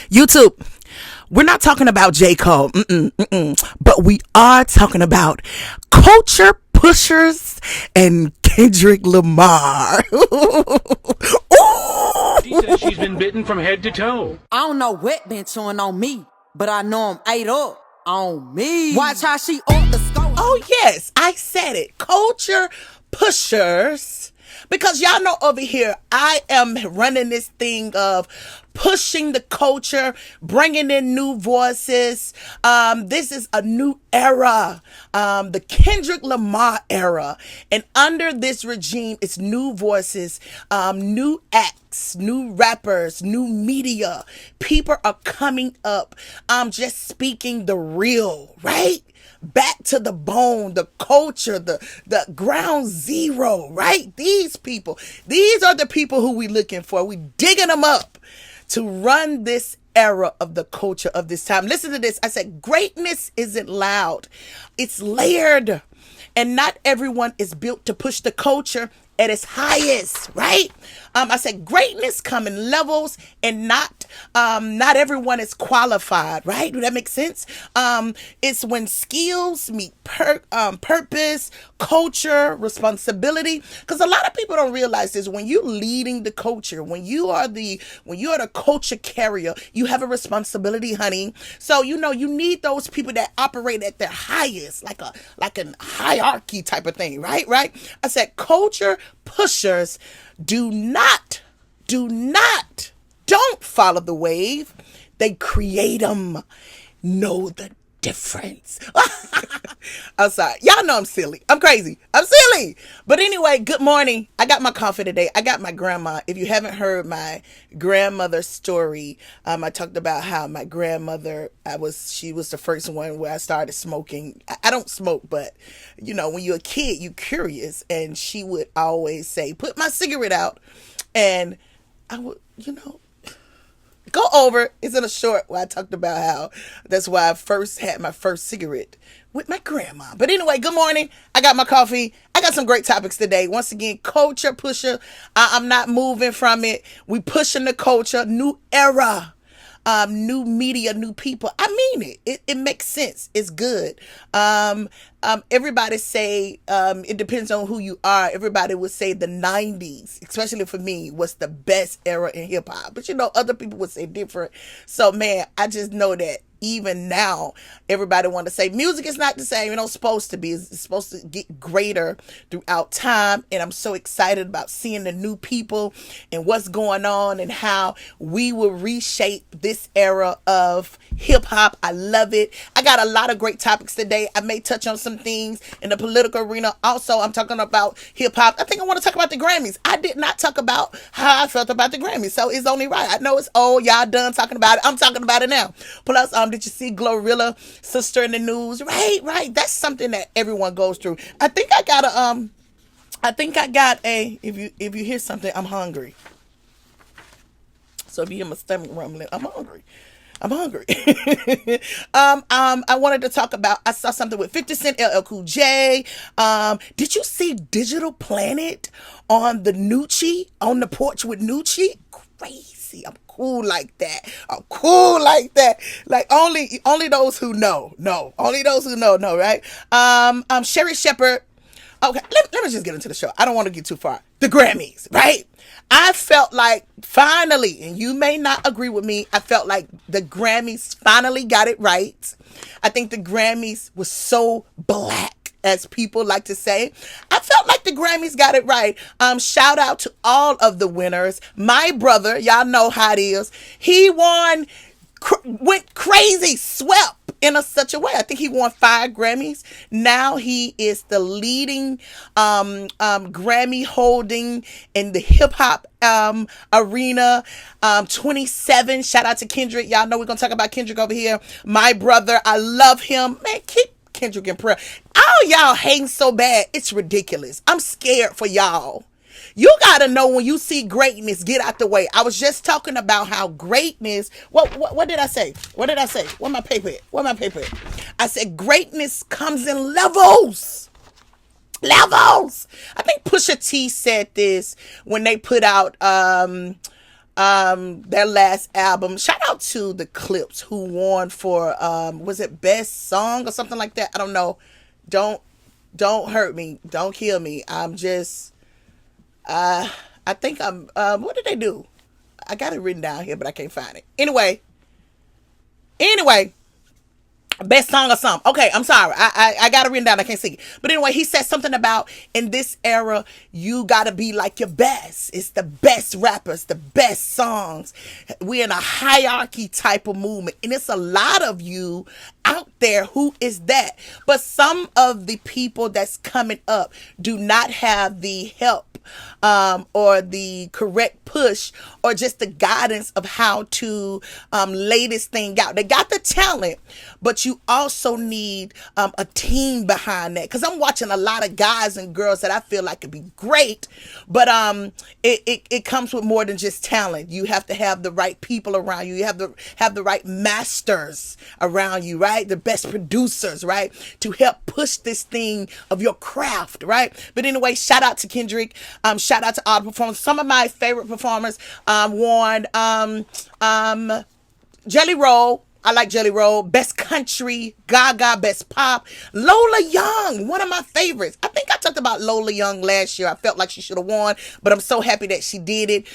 YouTube, we're not talking about J. Cole, but we are talking about culture pushers and Kendrick Lamar. She says she's been bitten from head to toe. I don't know what been chewing on me, but I know I'm ate up on me. Watch how she up the score. Oh, yes, I said it. Culture pushers. Because y'all know over here, I am running this thing of pushing the culture, bringing in new voices. This is a new era, the Kendrick Lamar era. And under this regime, it's new voices, new acts, new rappers, new media. People are coming up, just speaking the real, right? Back to the bone, the culture, the ground zero, right? These people, these are the people who we looking for. We digging them up to run this era of the culture of this time. Listen to this. I said, greatness isn't loud. It's layered. And not everyone is built to push the culture at its highest, right? I said greatness come in levels, and not everyone is qualified, right? Do that make sense? It's when skills meet purpose, culture, responsibility. Because a lot of people don't realize this. When you're leading the culture, when you are the culture carrier, you have a responsibility, honey. So you need those people that operate at their highest, like a hierarchy type of thing, right? I said culture pushers don't follow the wave. They create them. Know the difference. I'm sorry. Y'all know I'm silly. I'm crazy. I'm silly. But anyway, good morning. I got my coffee today. I got my grandma. If you haven't heard my grandmother's story, I talked about how my grandmother, she was the first one where I started smoking. I don't smoke, but when you're a kid, you're curious. And she would always say, put my cigarette out. And I would, go over. It's in a short where I talked about how that's why I first had my first cigarette with my grandma. But anyway, good morning. I got my coffee. I got some great topics today. Once again, culture pusher. I'm not moving from it. We pushing the culture. New era. New media, new people. I mean it. It makes sense. It's good. Everybody say, it depends on who you are. Everybody would say the 90s, especially for me, was the best era in hip hop. But other people would say different. So man, I just know that even now, everybody want to say music is not the same. It's supposed to be. It's supposed to get greater throughout time. And I'm so excited about seeing the new people and what's going on and how we will reshape this era of hip hop. I love it. I got a lot of great topics today. I may touch on some things in the political arena. Also, I'm talking about hip hop. I think I want to talk about the Grammys. I did not talk about how I felt about the Grammys. So it's only right. I know it's old. Y'all done talking about it. I'm talking about it now. Plus, did you see Glorilla sister in the news? Right. That's something that everyone goes through. I think I got a, if you hear something, I'm hungry. So if you hear my stomach rumbling, I'm hungry. I wanted to talk about, I saw something with 50 Cent, LL Cool J. Did you see Digital Planet on the porch with Nucci? Crazy. I'm cool like that. Like only those who know. No. Only those who know, right? Sherry Shepherd. Okay, let me just get into the show. I don't want to get too far. The Grammys, right? I felt like finally, and you may not agree with me, I felt like the Grammys finally got it right. I think the Grammys was so black, as people like to say. I felt like the Grammys got it right. Shout out to all of the winners. My brother, y'all know how it is. He won, went crazy, swept in such a way. I think he won 5 Grammys. Now he is the leading Grammy holding in the hip hop arena. 27. Shout out to Kendrick. Y'all know we're gonna talk about Kendrick over here. My brother, I love him. Man, keep Kendrick in prayer. All y'all hating so bad, it's ridiculous. I'm scared for y'all. You gotta know when you see greatness, get out the way. I was just talking about how greatness. What did I say? Where my paper at? I said greatness comes in levels. I think Pusha T said this when they put out their last album. Shout out to the Clips who won for was it best song or something like that? I don't know. Don't hurt me. Don't kill me. I'm just I think I'm what did they do? I got it written down here, but I can't find it. Anyway, best song or something. Okay, I'm sorry. I got it written down. I can't see it. But anyway, he said something about in this era, you got to be like your best. It's the best rappers, the best songs. We're in a hierarchy type of movement. And it's a lot of you out there who is that. But some of the people that's coming up do not have the help or the correct push or just the guidance of how to lay this thing out. They got the talent, but you also need a team behind that. Because I'm watching a lot of guys and girls that I feel like could be great, but it comes with more than just talent. You have to have the right people around you. You have to have the right masters around you, right? The best producers, right? To help push this thing of your craft, right? But anyway, shout out to Kendrick. Shout out to all the performers. Some of my favorite performers won Jelly Roll. I like Jelly Roll. Best Country, Gaga, Best Pop. Lola Young, one of my favorites. I think I talked about Lola Young last year. I felt like she should have won, but I'm so happy that she did it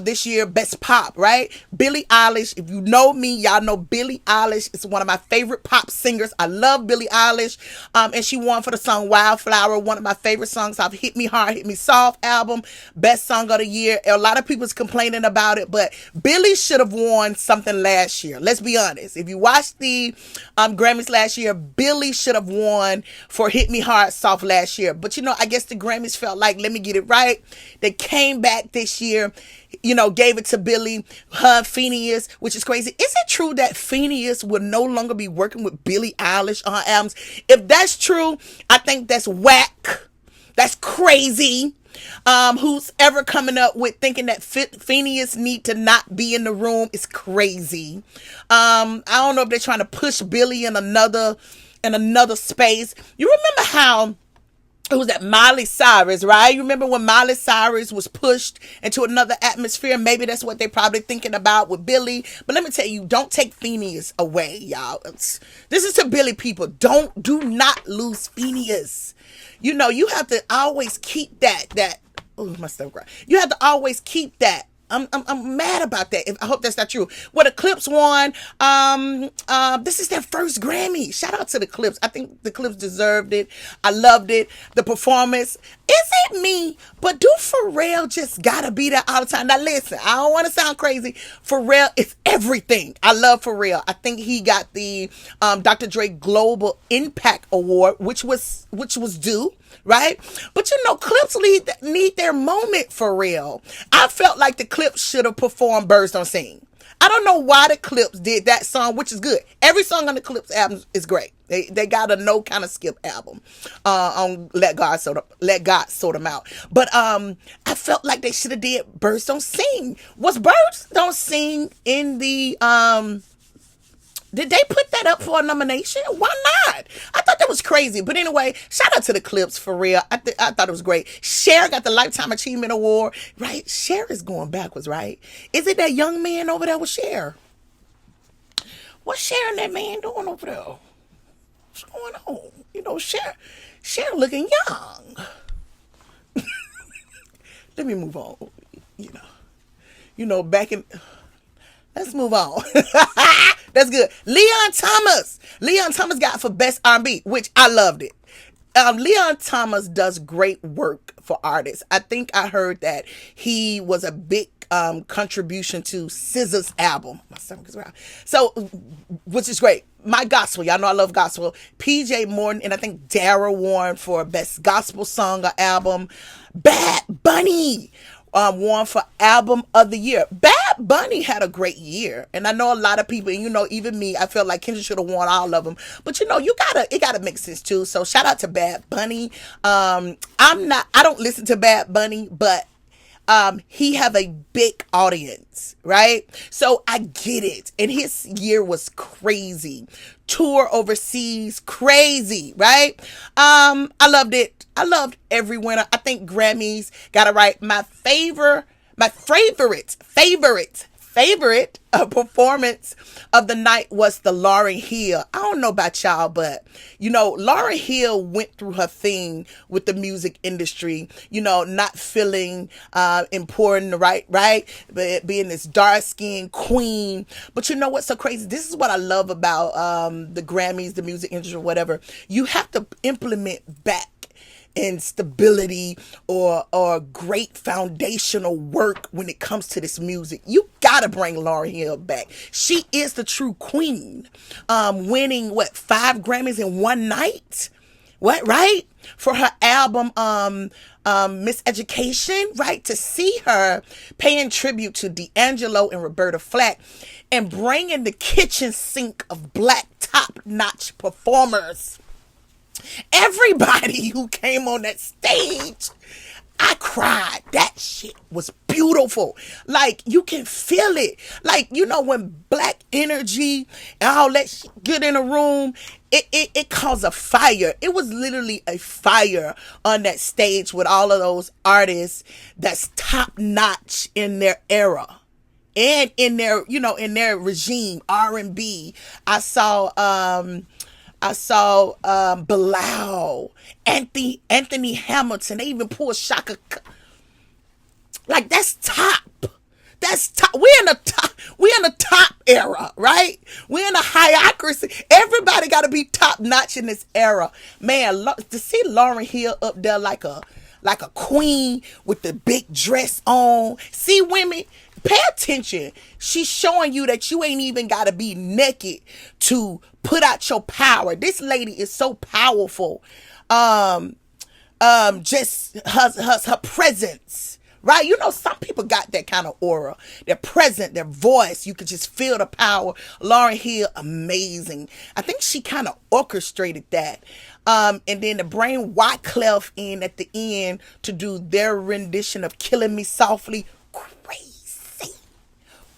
this year. Best Pop, right? Billie Eilish. If you know me, y'all know Billie Eilish is one of my favorite pop singers. I love Billie Eilish. And she won for the song Wildflower, one of my favorite songs off Hit Me Hard, Hit Me Soft album. Best song of the year. A lot of people's complaining about it, but Billie should have won something last year. Let's be honest. If you watched the Grammys last year, Billie should have won for Hit Me Hard Soft last year. But I guess the Grammys felt like, let me get it right. They came back this year, gave it to Billie, Phineas, which is crazy. Is it true that Phineas will no longer be working with Billie Eilish on her albums? If that's true, I think that's whack. That's crazy. Who's ever coming up with thinking that Phineas need to not be in the room is crazy. I don't know if they're trying to push Billie in another space. You remember how it was that Miley Cyrus, right? You remember when Miley Cyrus was pushed into another atmosphere? Maybe that's what they're probably thinking about with Billie. But let me tell you, don't take Phineas away, y'all. This is to Billie people. Do not lose Phineas. You have to always keep that. Oh, my stomach. You have to always keep that. I'm mad about that. I hope that's not true. Well, the Clips won. This is their first Grammy. Shout out to the Clips. I think the Clips deserved it. I loved it. The performance. Is it me? But do Pharrell just gotta be there all the time? Now listen, I don't want to sound crazy. Pharrell is everything. I love Pharrell. I think he got the Dr. Dre Global Impact Award, which was due. Right? But Clips need their moment for real. I felt like the Clips should have performed Birds Don't Sing. I don't know why the Clips did that song, which is good. Every song on the Clips album is great. They got a no kind of skip album on Let God Sort Them Out. But I felt like they should have did Birds Don't Sing. Was Birds Don't Sing in the did they put that up for a nomination? Why not? I thought that was crazy. But anyway, shout out to the Clips for real. I thought it was great. Cher got the Lifetime Achievement Award, right? Cher is going backwards, right? Is it that young man over there with Cher? What's Cher and that man doing over there? What's going on? Cher looking young. Let me move on. Back in... Let's move on. That's good. Leon Thomas got for Best R&B, which I loved it. Leon Thomas does great work for artists. I think I heard that he was a big contribution to SZA's album. My stomach is around. So, which is great. My Gospel, y'all know I love gospel. PJ Morton and I think Dara won for Best Gospel Song or Album. Bad Bunny won for Album of the Year. Bad Bunny had a great year, and I know a lot of people, and even me, I felt like Kendrick should have won all of them. But it gotta make sense too. So shout out to Bad Bunny. I don't listen to Bad Bunny, but he have a big audience, right? So I get it. And his year was crazy. Tour overseas, crazy, right? I loved it. I loved every winner. I think Grammys got it right. My favorite My favorite performance of the night was the Lauryn Hill. I don't know about y'all, but Lauryn Hill went through her thing with the music industry, not feeling important, right? But being this dark-skinned queen. But you know what's so crazy? This is what I love about the Grammys, the music industry, whatever. You have to implement back and stability or great foundational work when it comes to this music. You gotta bring Lauryn Hill back. She is the true queen. Winning 5 Grammys in one night? What, right? For her album Miseducation, right? To see her paying tribute to D'Angelo and Roberta Flack and bringing the kitchen sink of black top-notch performers. Everybody who came on that stage, I cried. That shit was beautiful. Like, you can feel it. Like, when black energy and all that shit get in a room, it caused a fire. It was literally a fire on that stage with all of those artists that's top notch in their era. And in their, in their regime, R&B. I saw Bilal, Anthony Hamilton. They even pulled Shaka. Like, that's top. That's top. We're in the top era, right? We're in a hierarchy. Everybody got to be top notch in this era, man. To see Lauryn Hill up there like a queen with the big dress on. See, women, pay attention. She's showing you that you ain't even got to be naked to put out your power. This lady is so powerful. Just her presence, right? Some people got that kind of aura. Their presence, their voice, you could just feel the power. Lauryn Hill, amazing. I think she kind of orchestrated that. And then to bring Wyclef in at the end to do their rendition of Killing Me Softly,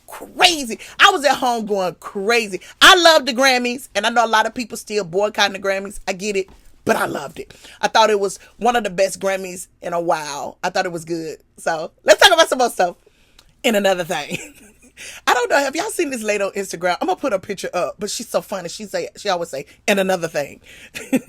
crazy. I was at home going crazy. I love the Grammys, and I know a lot of people still boycotting the Grammys. I get it, but I loved it. I thought it was one of the best Grammys in a while. I thought it was good. So let's talk about some more stuff in another thing. I don't know. Have y'all seen this lady on Instagram? I'm gonna put a picture up, but she's so funny. She always say, and another thing.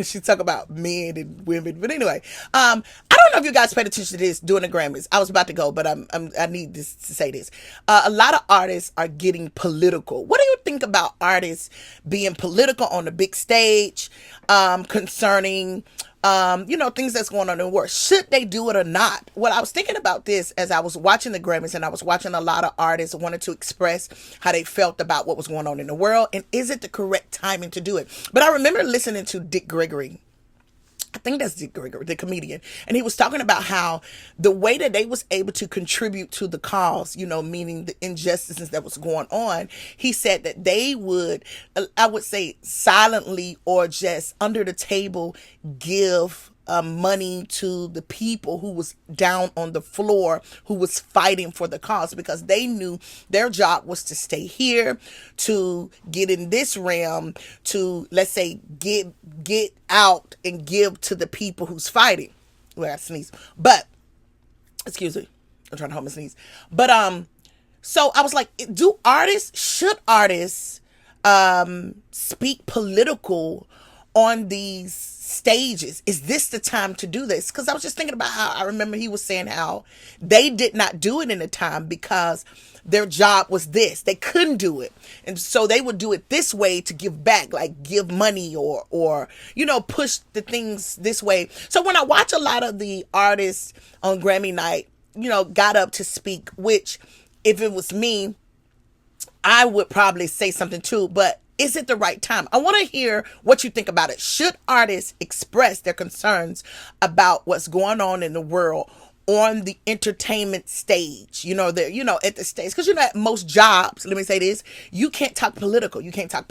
She talk about men and women. But anyway, I don't know if you guys paid attention to this during the Grammys. I was about to go, but I need this to say this. A lot of artists are getting political. What do you think about artists being political on the big stage, concerning things that's going on in the world? Should they do it or not? Well, I was thinking about this as I was watching the Grammys, and I was watching a lot of artists wanted to express how they felt about what was going on in the world, and is it the correct timing to do it? But I remember listening to Dick Gregory. I think that's Dick Gregory, the comedian. And he was talking about how the way that they was able to contribute to the cause, meaning the injustices that was going on, he said that they would, I would say silently or just under the table, give money to the people who was down on the floor, who was fighting for the cause, because they knew their job was to stay here, to get in this realm, to, let's say, get out and give to the people who's fighting. Well, I sneeze, but excuse me, I'm trying to hold my sneeze. But so I was like, should artists speak political on these stages? Is this the time to do this? Because I was just thinking about how I remember he was saying how they did not do it in the time because their job was this. They couldn't do it. And so they would do it this way to give back, like give money or push the things this way. So when I watch a lot of the artists on Grammy night, got up to speak, which if it was me, I would probably say something too, but is it the right time? I want to hear what you think about it. Should artists express their concerns about what's going on in the world on the entertainment stage? At the stage, because at most jobs, let me say this, you can't talk political. You can't talk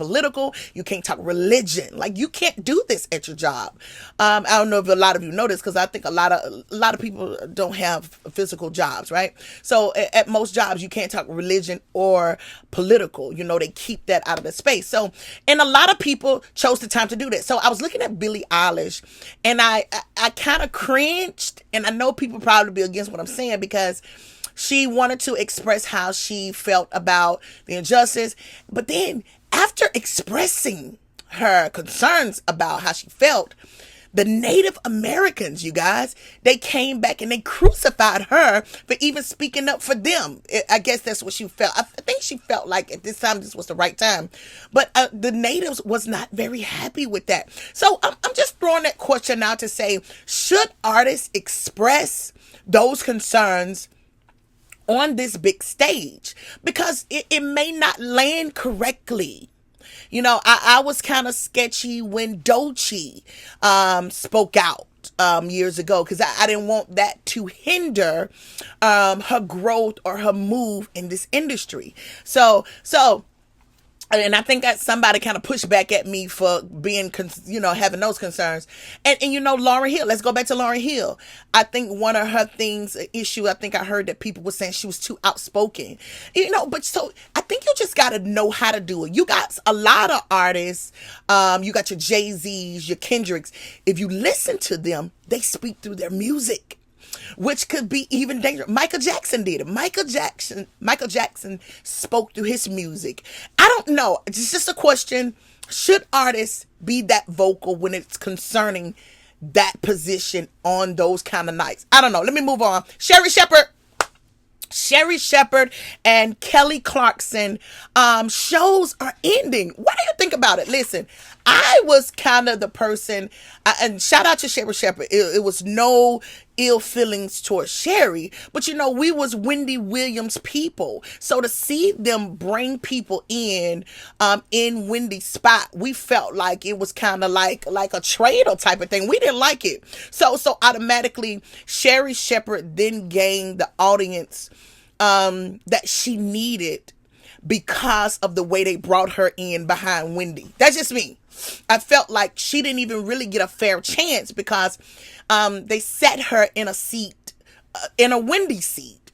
religion. Like, you can't do this at your job. I don't know if a lot of you know this, because I think a lot of people don't have physical jobs, right? So at most jobs, you can't talk religion or political. They keep that out of the space. So, and a lot of people chose the time to do that. So I was looking at Billie Eilish, and I kind of cringed, and I know people probably be against what I'm saying, because She wanted to express how she felt about the injustice. But then after expressing her concerns about how she felt, the Native Americans, you guys, they came back and they crucified her for even speaking up for them. I guess that's what she felt. I think she felt like at this time this was the right time. But the natives was not very happy with that. So I'm just throwing that question out to say, should artists express those concerns on this big stage? Because it may not land correctly. You know, I was kind of sketchy when Doechii spoke out years ago, because I didn't want that to hinder her growth or her move in this industry. So and I think that somebody kind of pushed back at me for being, having those concerns. And Lauryn Hill, let's go back to Lauryn Hill. I think one of her things, issue, I think I heard that people were saying she was too outspoken. But so I think you just got to know how to do it. You got a lot of artists. You got your Jay-Z's, your Kendricks. If you listen to them, they speak through their music, which could be even dangerous. Michael Jackson did it. Michael Jackson spoke through his music. I don't know. It's just a question. Should artists be that vocal when it's concerning that position on those kind of nights? I don't know. Let me move on. Sherry Shepherd and Kelly Clarkson shows are ending. What do you think about it? Listen, I was kind of the person, and shout out to Sherry Shepherd. It was no ill feelings towards Sherry, but we was Wendy Williams people. So to see them bring people in Wendy's spot, we felt like it was kind of like a traitor type of thing. We didn't like it. So automatically Sherry Shepherd then gained the audience that she needed because of the way they brought her in behind Wendy. That's just me. I felt like she didn't even really get a fair chance because they set her in a seat, in a Wendy seat,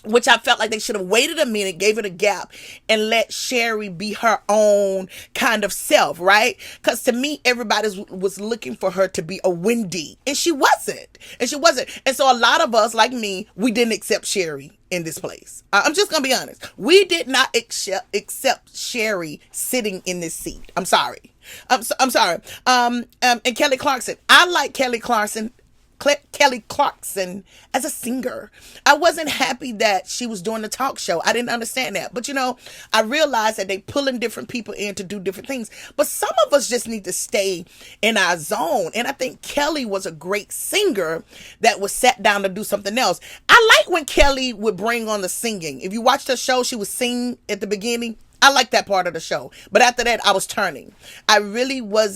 which I felt like they should have waited a minute, gave it a gap, and let Sherry be her own kind of self, right? Because to me, everybody was looking for her to be a Wendy, and she wasn't. And so a lot of us, like me, we didn't accept Sherry in this place. I'm just going to be honest. We did not accept Sherry sitting in this seat. I'm sorry. I'm sorry. And Kelly Clarkson. I like Kelly Clarkson as a singer. I wasn't happy that she was doing the talk show. I didn't understand that. But I realized that they pulling different people in to do different things. But some of us just need to stay in our zone. And I think Kelly was a great singer that was sat down to do something else. I like when Kelly would bring on the singing. If you watched her show, she would sing at the beginning. I like that part of the show. But after that, I was turning. I didn't want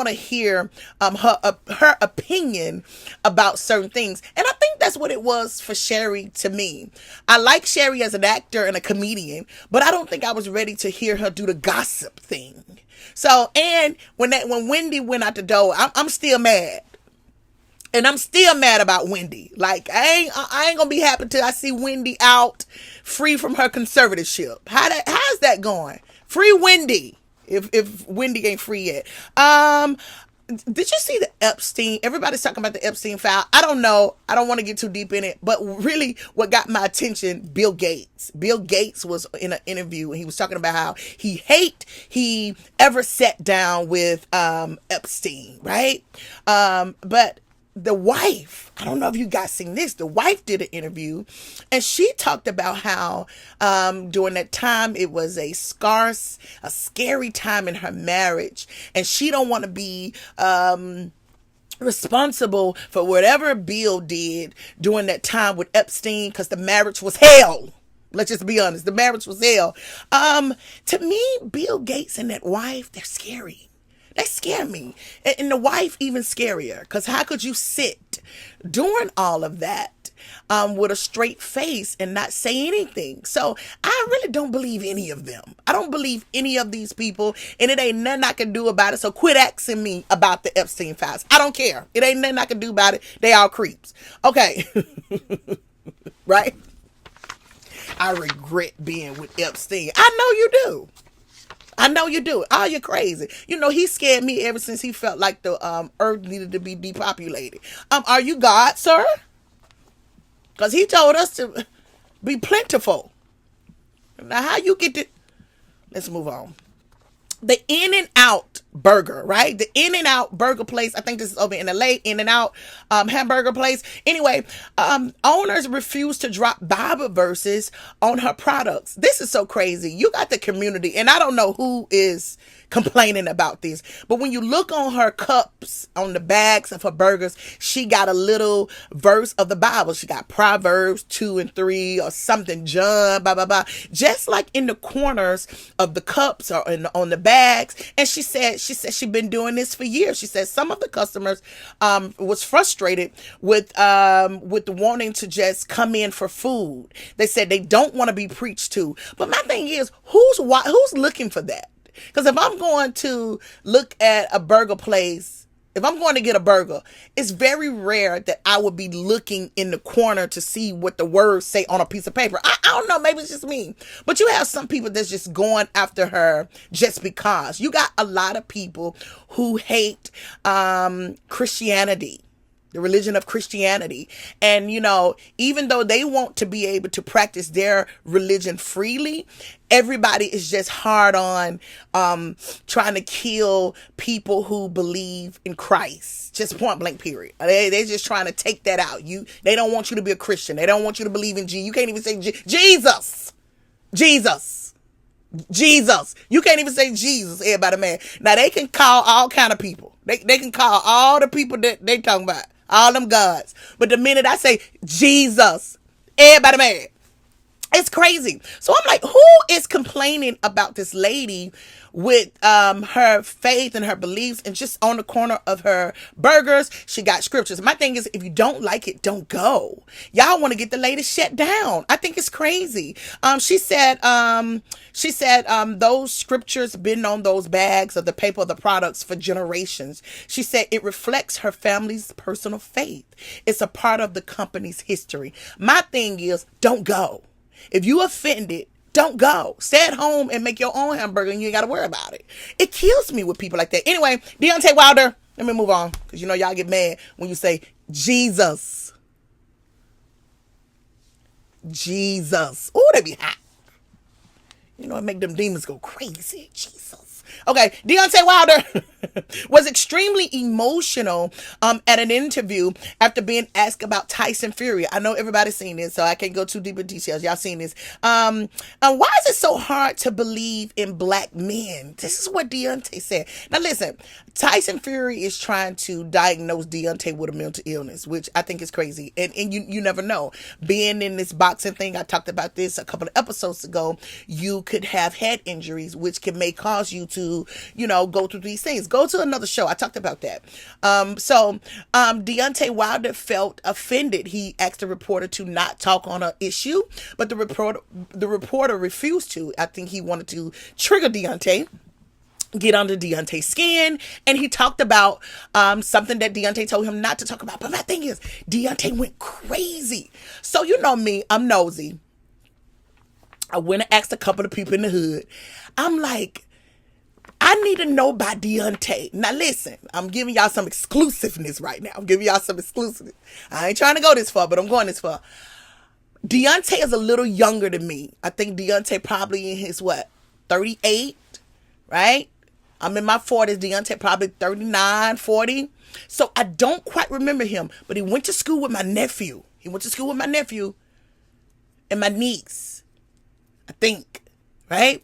to hear her opinion about certain things. And I think that's what it was for Sherry to me. I like Sherry as an actor and a comedian, but I don't think I was ready to hear her do the gossip thing. So, and when Wendy went out the door, I'm still mad. And I'm still mad about Wendy. Like, I ain't gonna be happy till I see Wendy out, free from her conservatorship. How's that going? Free Wendy, if Wendy ain't free yet. Did you see the Epstein? Everybody's talking about the Epstein file. I don't know. I don't want to get too deep in it. But really, what got my attention, Bill Gates. Bill Gates was in an interview and he was talking about how he ever sat down with Epstein, right? But the wife, I don't know if you guys seen this, the wife did an interview and she talked about how during that time it was a scary time in her marriage, and she don't want to be responsible for whatever Bill did during that time with Epstein, because the marriage was hell. Let's just be honest, the marriage was hell. To me, Bill Gates and that wife, they're scary. They scare me. And the wife even scarier, because how could you sit during all of that with a straight face and not say anything? So I really don't believe any of them. I don't believe any of these people, and it ain't nothing I can do about it. So quit asking me about the Epstein files. I don't care. It ain't nothing I can do about it. They all creeps. Okay. Right? I regret being with Epstein. I know you do. Oh, you're crazy. He scared me ever since he felt like the earth needed to be depopulated. Are you God, sir? Because he told us to be plentiful. Now, how you get to... Let's move on. The In-N-Out burger, right? The In-N-Out burger place. I think this is over in LA. In-N-Out hamburger place. Anyway, owners refuse to drop Bible verses on her products. This is so crazy. You got the community, and I don't know who is complaining about this, but when you look on her cups, on the bags of her burgers, she got a little verse of the Bible. She got Proverbs 2 and 3 or something, John, blah, blah, blah, just like in the corners of the cups or on the bags. And she said she'd been doing this for years. She said some of the customers was frustrated with wanting to just come in for food. They said they don't want to be preached to. But my thing is, who's looking for that? Because if I'm going to look at a burger place, if I'm going to get a burger, it's very rare that I would be looking in the corner to see what the words say on a piece of paper. I don't know. Maybe it's just me. But you have some people that's just going after her just because. You got a lot of people who hate Christianity. The religion of Christianity. And, even though they want to be able to practice their religion freely, everybody is just hard on trying to kill people who believe in Christ. Just point blank, period. They're just trying to take that out. They don't want you to be a Christian. They don't want you to believe in Jesus. You can't even say Jesus. Jesus. Jesus. You can't even say Jesus, everybody, man. Now, they can call all kind of people. They can call all the people that they talking about. All them gods. But the minute I say Jesus, everybody mad. It's crazy. So I'm like, who is complaining about this lady with her faith and her beliefs, and just on the corner of her burgers, she got scriptures. My thing is, if you don't like it, don't go. Y'all want to get the lady shut down. I think it's crazy. She said those scriptures been on those bags of the paper of the products for generations. She said it reflects her family's personal faith. It's a part of the company's history. My thing is, don't go. If you offended, don't go. Stay at home and make your own hamburger, and you ain't got to worry about it. It kills me with people like that. Anyway, Deontay Wilder, let me move on, because y'all get mad when you say Jesus. Jesus. Oh, they be hot. It make them demons go crazy. Jesus. Okay, Deontay Wilder was extremely emotional at an interview after being asked about Tyson Fury. I know everybody's seen this, so I can't go too deep in details. Y'all seen this. Why is it so hard to believe in black men? This is what Deontay said. Now listen, Tyson Fury is trying to diagnose Deontay with a mental illness, which I think is crazy. And you never know. Being in this boxing thing, I talked about this a couple of episodes ago, you could have head injuries, which may cause you to, go through these things. Go to another show. I talked about that. So Deontay Wilder felt offended. He asked the reporter to not talk on an issue, but the reporter refused to. I think he wanted to trigger Deontay, get under Deontay's skin, and he talked about something that Deontay told him not to talk about. But my thing is, Deontay went crazy. So you know me, I'm nosy. I went and asked a couple of people in the hood. I'm like, I need to know about Deontay. Now listen, I'm giving y'all some exclusiveness right now. I'm giving y'all some exclusiveness. I ain't trying to go this far, but I'm going this far. Deontay is a little younger than me. I think Deontay probably in his 38, right? I'm in my 40s. Deontay probably 39, 40. So I don't quite remember him, but he went to school with my nephew. And my niece, I think, right?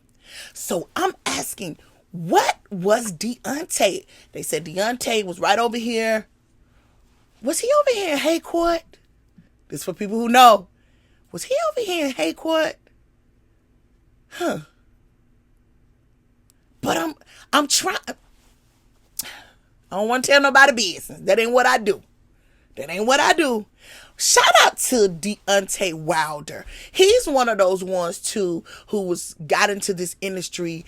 So I'm asking, what was Deontay? They said Deontay was right over here. Was he over here in Haycourt? This is for people who know. Was he over here in Haycourt? Huh. But I'm trying. I don't want to tell nobody business. That ain't what I do. Shout out to Deontay Wilder. He's one of those ones too who got into this industry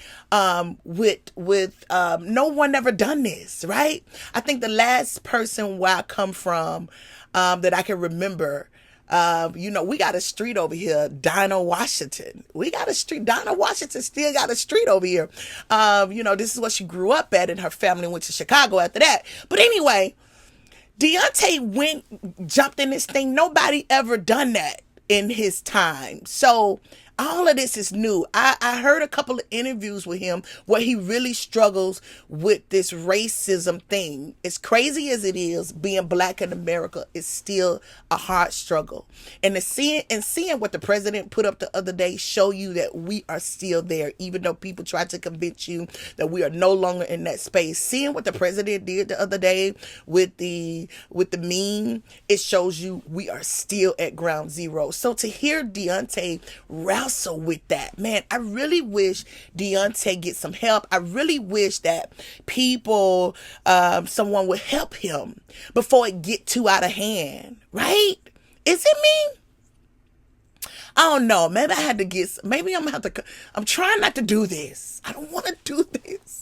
with no one ever done this, right? I think the last person where I come from that I can remember, we got a street over here, Dinah Washington. Dinah Washington still got a street over here. This is what she grew up at, and her family went to Chicago after that. But anyway, Deontay jumped in this thing. Nobody ever done that in his time. So all of this is new. I heard a couple of interviews with him where he really struggles with this racism thing. As crazy as it is, being black in America is still a hard struggle. And seeing what the president put up the other day show you that we are still there, even though people try to convince you that we are no longer in that space. Seeing what the president did the other day with the meme, it shows you we are still at ground zero. So to hear Deontay wrestle with that, man, I really wish Deontay get some help. I really wish that people, someone would help him before it get too out of hand, right? Is it me? I don't know. Maybe I'm trying not to do this. I don't want to do this.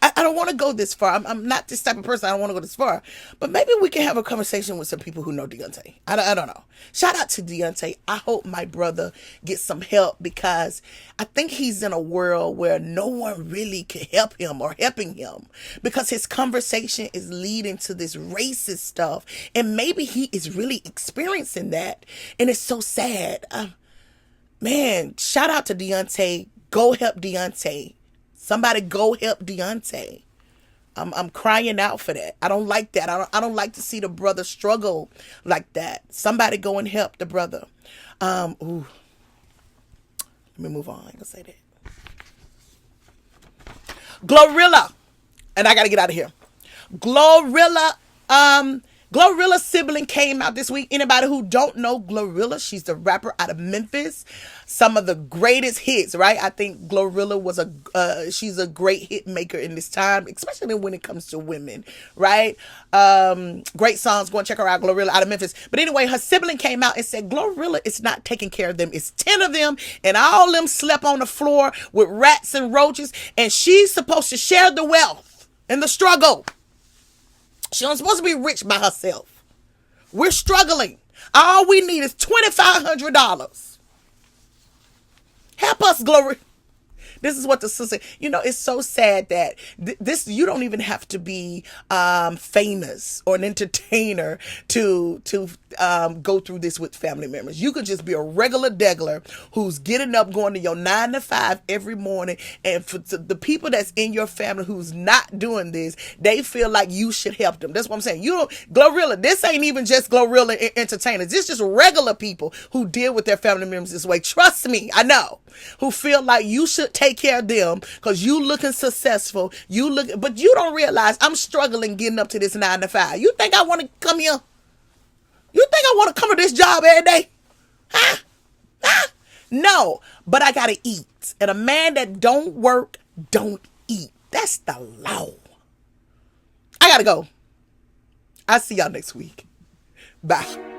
I don't want to go this far. I'm not this type of person. I don't want to go this far. But maybe we can have a conversation with some people who know Deontay. I don't know. Shout out to Deontay. I hope my brother gets some help, because I think he's in a world where no one really can help him or helping him, because his conversation is leading to this racist stuff. And maybe he is really experiencing that. And it's so sad. Man, shout out to Deontay. Go help Deontay. Somebody go help Deontay. I'm crying out for that. I don't like that. I don't like to see the brother struggle like that. Somebody go and help the brother. Let me move on. I ain't gonna say that. Glorilla. And I gotta get out of here. Glorilla's sibling came out this week. Anybody who don't know Glorilla, she's the rapper out of Memphis. Some of the greatest hits, right? I think Glorilla was she's a great hit maker in this time, especially when it comes to women, right? Great songs. Go and check her out, Glorilla out of Memphis. But anyway, her sibling came out and said Glorilla is not taking care of them. It's 10 of them, and all them slept on the floor with rats and roaches, and she's supposed to share the wealth and the struggle. She don't supposed to be rich by herself. We're struggling. All we need is $2,500. Help us, Glory. This is what the sister, it's so sad that this, you don't even have to be famous or an entertainer to go through this with family members. You could just be a regular degler who's getting up, going to your 9 to 5 every morning. And for the people that's in your family who's not doing this, they feel like you should help them. That's what I'm saying. Glorilla, this ain't even just Glorilla entertainers. This is just regular people who deal with their family members this way. Trust me, I know. Who feel like you should take care of them because you looking successful. But you don't realize I'm struggling getting up to this 9 to 5. You think I want to come here? You think I want to come to this job every day? Huh? No, but I gotta eat. And a man that don't work, don't eat. That's the law. I gotta go. I'll see y'all next week. Bye.